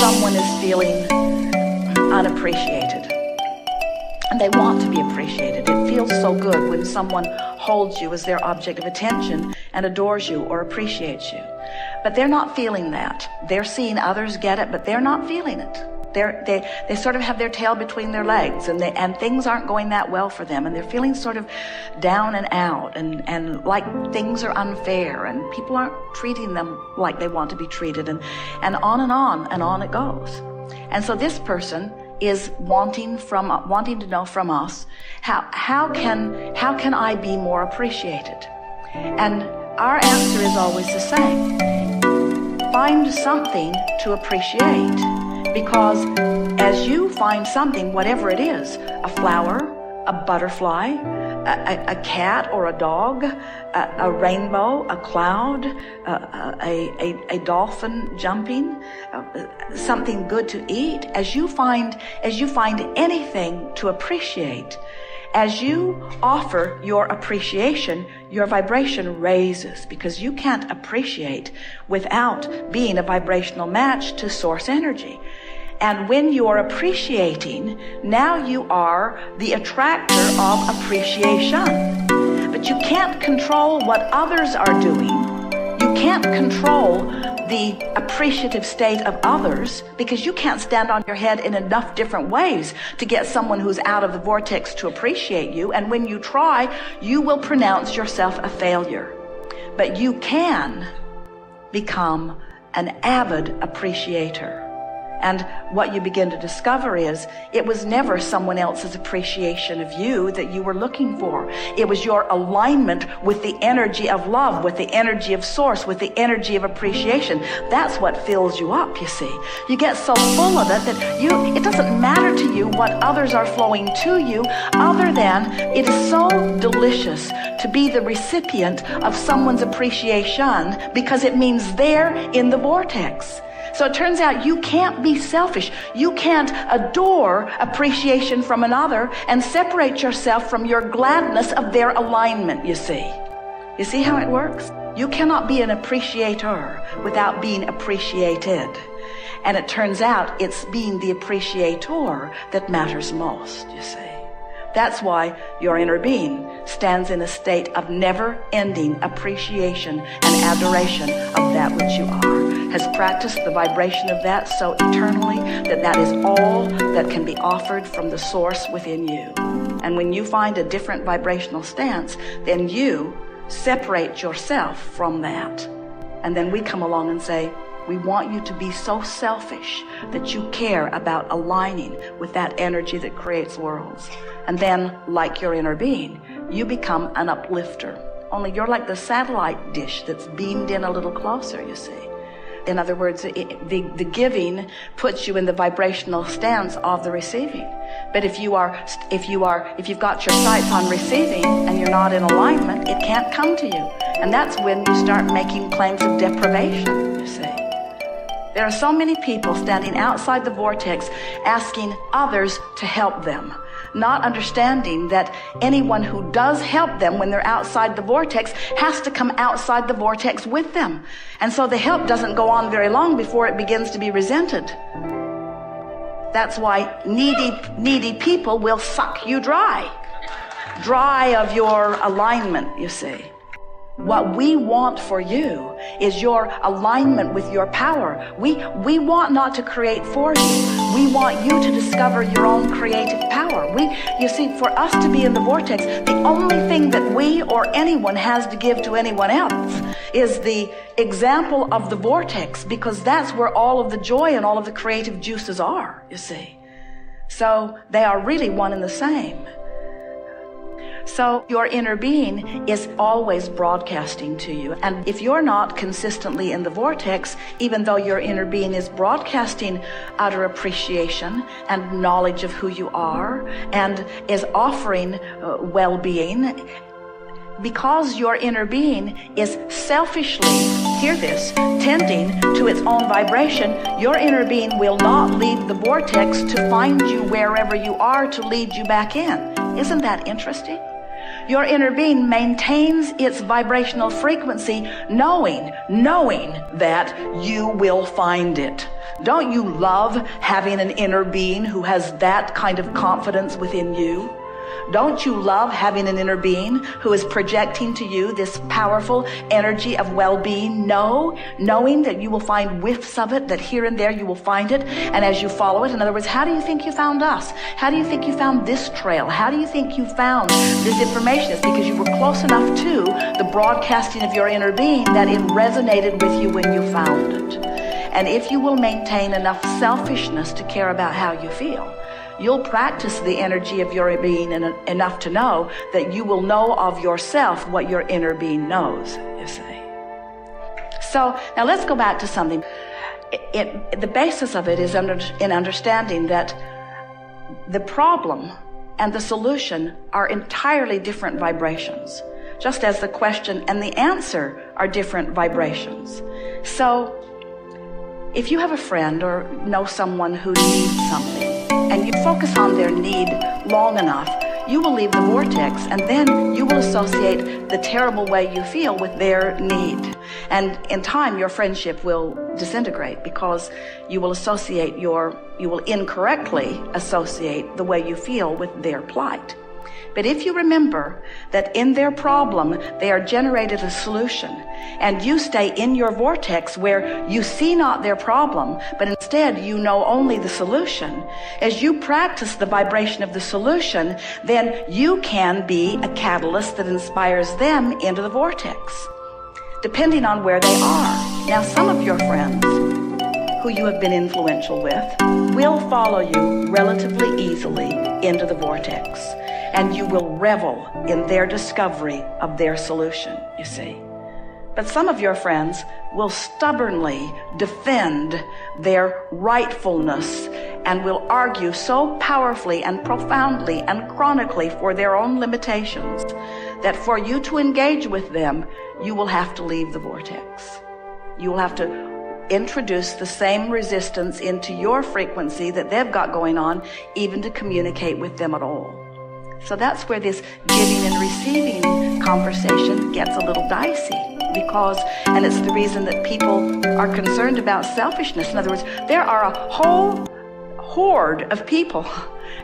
someone is feeling unappreciated and they want to be appreciated. It feels so good when someone holds you as their object of attention and adores you or appreciates you. But they're not feeling that. They're seeing others get it, but they're not feeling it. They sort of have their tail between their legs, and things aren't going that well for them, and they're feeling sort of down and out, and like things are unfair, and people aren't treating them like they want to be treated, and on it goes. And so this person is wanting to know from us, how can I be more appreciated? And our answer is always the same. Find something to appreciate. Because as you find something, whatever it is, a flower, a butterfly, a cat or a dog, a rainbow, a cloud, a dolphin jumping, something good to eat, as you find anything to appreciate, as you offer your appreciation, your vibration raises, because you can't appreciate without being a vibrational match to source energy. And when you are appreciating, now you are the attractor of appreciation. But you can't control what others are doing. You can't control the appreciative state of others, because you can't stand on your head in enough different ways to get someone who's out of the vortex to appreciate you. And when you try, you will pronounce yourself a failure. But you can become an avid appreciator. And what you begin to discover is it was never someone else's appreciation of you that you were looking for. It was your alignment with the energy of love, with the energy of source, with the energy of appreciation. That's what fills you up, you see. You get so full of it that it doesn't matter to you what others are flowing to you, other than it is so delicious to be the recipient of someone's appreciation, because it means they're in the vortex. So it turns out you can't be selfish. You can't adore appreciation from another and separate yourself from your gladness of their alignment, you see. You see how it works? You cannot be an appreciator without being appreciated. And it turns out it's being the appreciator that matters most, you see. That's why your inner being stands in a state of never-ending appreciation and adoration of that which you are, has practiced the vibration of that so eternally that is all that can be offered from the source within you. And when you find a different vibrational stance, then you separate yourself from that. And then we come along and say, we want you to be so selfish that you care about aligning with that energy that creates worlds. And then, like your inner being, you become an uplifter. Only you're like the satellite dish that's beamed in a little closer, you see. In other words, the giving puts you in the vibrational stance of the receiving. But if you've got your sights on receiving and you're not in alignment, it can't come to you. And that's when you start making claims of deprivation, you see. There are so many people standing outside the vortex asking others to help them, not understanding that anyone who does help them when they're outside the vortex has to come outside the vortex with them. And so the help doesn't go on very long before it begins to be resented. That's why needy people will suck you dry of your alignment, you see. What we want for you is your alignment with your power. We want not to create for you. We want you to discover your own creative power. You see, for us to be in the vortex, the only thing that we or anyone has to give to anyone else is the example of the vortex, because that's where all of the joy and all of the creative juices are, you see. So they are really one and the same. So your inner being is always broadcasting to you. And if you're not consistently in the vortex, even though your inner being is broadcasting utter appreciation and knowledge of who you are and is offering well-being, because your inner being is selfishly, hear this, tending to its own vibration, your inner being will not leave the vortex to find you wherever you are to lead you back in. Isn't that interesting? Your inner being maintains its vibrational frequency knowing that you will find it. Don't you love having an inner being who has that kind of confidence within you? Don't you love having an inner being who is projecting to you this powerful energy of well-being, knowing that you will find whiffs of it, that here and there you will find it, and as you follow it, in other words, how do you think you found us? How do you think you found this trail? How do you think you found this information? It's because you were close enough to the broadcasting of your inner being that it resonated with you when you found it. And if you will maintain enough selfishness to care about how you feel, you'll practice the energy of your being enough to know that you will know of yourself what your inner being knows, you see. So now let's go back to something. The basis of it is in understanding that the problem and the solution are entirely different vibrations, just as the question and the answer are different vibrations. So if you have a friend or know someone who needs something, and you focus on their need long enough, you will leave the vortex, and then you will associate the terrible way you feel with their need. And in time, your friendship will disintegrate because you will incorrectly associate the way you feel with their plight. But if you remember that in their problem, they are generated a solution, and you stay in your vortex where you see not their problem, but instead you know only the solution, as you practice the vibration of the solution, then you can be a catalyst that inspires them into the vortex, depending on where they are. Now, some of your friends who you have been influential with will follow you relatively easily into the vortex, and you will revel in their discovery of their solution, you see. But some of your friends will stubbornly defend their rightfulness and will argue so powerfully and profoundly and chronically for their own limitations that for you to engage with them, you will have to leave the vortex. You will have to introduce the same resistance into your frequency that they've got going on, even to communicate with them at all. So that's where this giving and receiving conversation gets a little dicey, because, and it's the reason that people are concerned about selfishness. In other words, there are a whole horde of people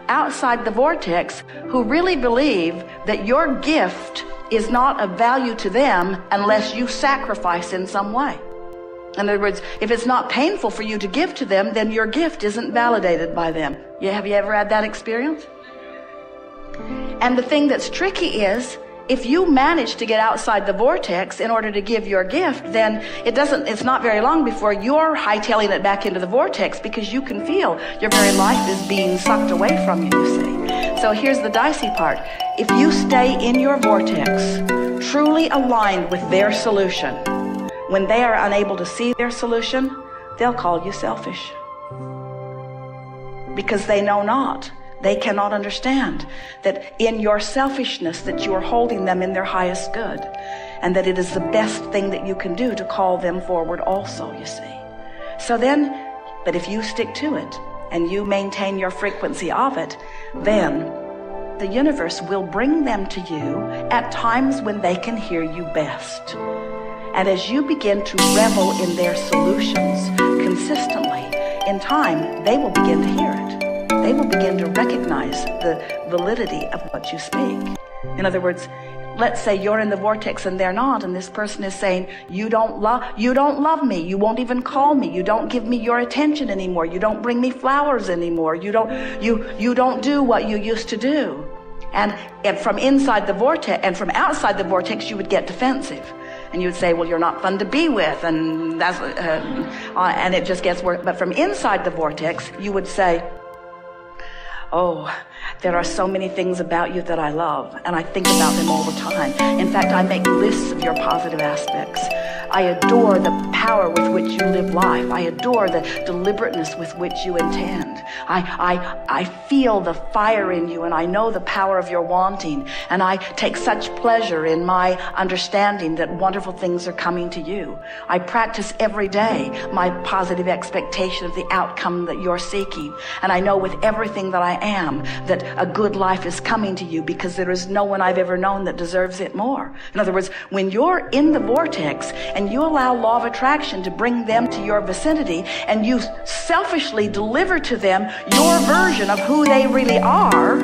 outside the vortex who really believe that your gift is not of value to them unless you sacrifice in some way. In other words, if it's not painful for you to give to them, then your gift isn't validated by them. Have you ever had that experience? And the thing that's tricky is, if you manage to get outside the vortex in order to give your gift, then it's not very long before you're hightailing it back into the vortex, because you can feel your very life is being sucked away from you, you see. So here's the dicey part. If you stay in your vortex, truly aligned with their solution, when they are unable to see their solution, they'll call you selfish. Because they know not. They cannot understand that in your selfishness that you are holding them in their highest good, and that it is the best thing that you can do to call them forward also, you see. So then, but if you stick to it and you maintain your frequency of it, then the universe will bring them to you at times when they can hear you best. And as you begin to revel in their solutions consistently, in time, they will begin to hear it. They will begin to recognize the validity of what you speak. In other words, let's say you're in the vortex and they're not, and this person is saying, you don't love me, you won't even call me, you don't give me your attention anymore, you don't bring me flowers anymore, you don't do what you used to do. And from inside the vortex and from outside the vortex, you would get defensive. And you would say, well, you're not fun to be with, and that's and it just gets worse. But from inside the vortex, you would say, oh, there are so many things about you that I love, and I think about them all the time. In fact, I make lists of your positive aspects. I adore the power with which you live life. I adore the deliberateness with which you intend. I feel the fire in you, and I know the power of your wanting, and I take such pleasure in my understanding that wonderful things are coming to you. I practice every day my positive expectation of the outcome that you're seeking, and I know with everything that I am that a good life is coming to you, because there is no one I've ever known that deserves it more. In other words, when you're in the vortex and you allow law of attraction to bring them to your vicinity, and you selfishly deliver to them your version of who they really are,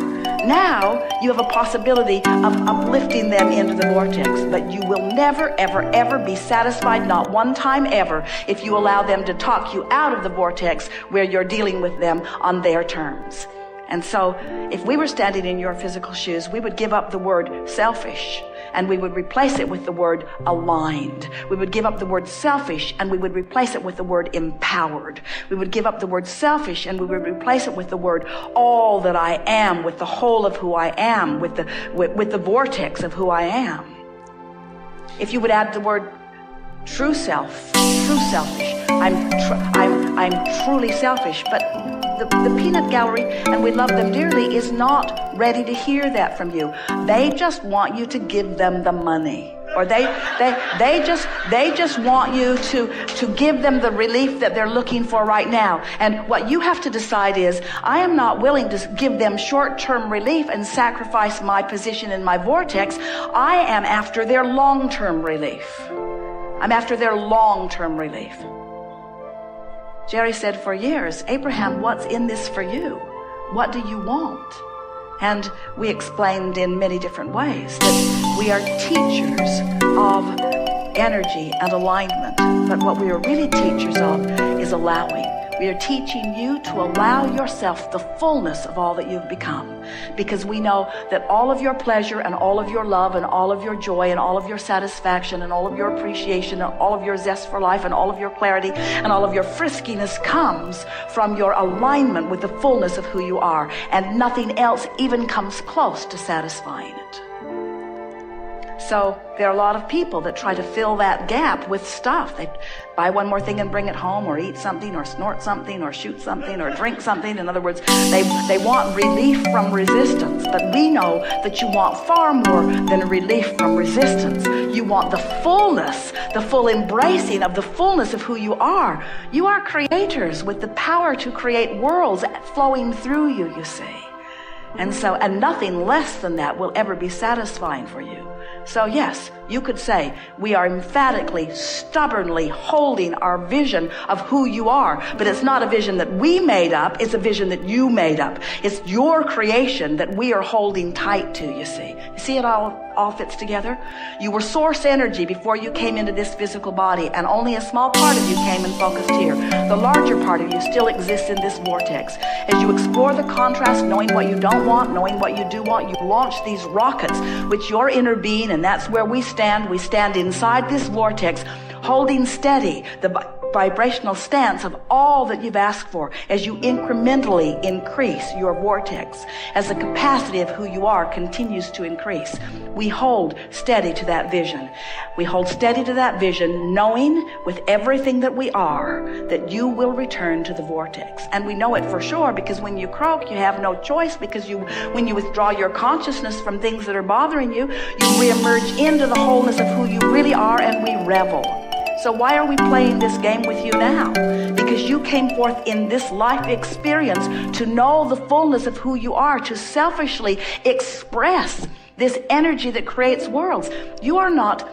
now you have a possibility of uplifting them into the vortex. But you will never, ever, ever be satisfied, not one time ever, if you allow them to talk you out of the vortex where you're dealing with them on their terms. And so if we were standing in your physical shoes, we would give up the word selfish, and we would replace it with the word aligned. We would give up the word selfish, and we would replace it with the word empowered. We would give up the word selfish, and we would replace it with the word all that I am, with the whole of who I am, with the vortex of who I am. If you would add the word true self, true selfish, I'm truly selfish, but the peanut gallery, and we love them dearly, is not ready to hear that from you. They just want you to give them the money, or they just want you to give them the relief that they're looking for right now. And what you have to decide is, I am not willing to give them short-term relief and sacrifice my position in my vortex. I am after their long-term relief. I'm after their long-term relief. Jerry said for years, Abraham, what's in this for you? What do you want? And we explained in many different ways that we are teachers of energy and alignment. But what we are really teachers of is allowing. We are teaching you to allow yourself the fullness of all that you've become, because we know that all of your pleasure and all of your love and all of your joy and all of your satisfaction and all of your appreciation and all of your zest for life and all of your clarity and all of your friskiness comes from your alignment with the fullness of who you are, and nothing else even comes close to satisfying it. So there are a lot of people that try to fill that gap with stuff. They buy one more thing and bring it home, or eat something, or snort something, or shoot something, or drink something. In other words, they want relief from resistance. But we know that you want far more than relief from resistance. You want the fullness, the full embracing of the fullness of who you are. You are creators with the power to create worlds flowing through you, you see. And nothing less than that will ever be satisfying for you. So yes, you could say we are emphatically, stubbornly holding our vision of who you are, but it's not a vision that we made up, it's a vision that you made up. It's your creation that we are holding tight to, you see. You see it all fits together? You were source energy before you came into this physical body, and only a small part of you came and focused here. The larger part of you still exists in this vortex. As you explore the contrast, knowing what you don't want, knowing what you do want, you launch these rockets, which your inner being, and that's where we stand. We stand inside this vortex, holding steady the vibrational stance of all that you've asked for as you incrementally increase your vortex. As the capacity of who you are continues to increase, we hold steady to that vision. We hold steady to that vision, knowing with everything that we are that you will return to the vortex. And we know it for sure, because when you croak, you have no choice, because when you withdraw your consciousness from things that are bothering you, you reemerge into the wholeness of who you really are, and we revel. So why are we playing this game with you now? Because you came forth in this life experience to know the fullness of who you are, to selfishly express this energy that creates worlds. You are not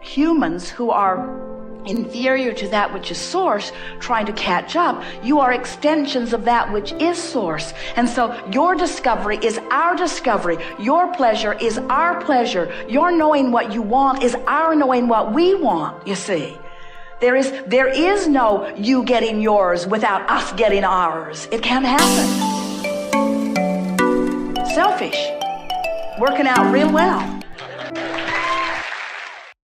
humans who are inferior to that which is source, trying to catch up. You are extensions of that which is source. And so your discovery is our discovery. Your pleasure is our pleasure. Your knowing what you want is our knowing what we want, you see. There is no you getting yours without us getting ours. It can't happen. Selfish. Working out real well.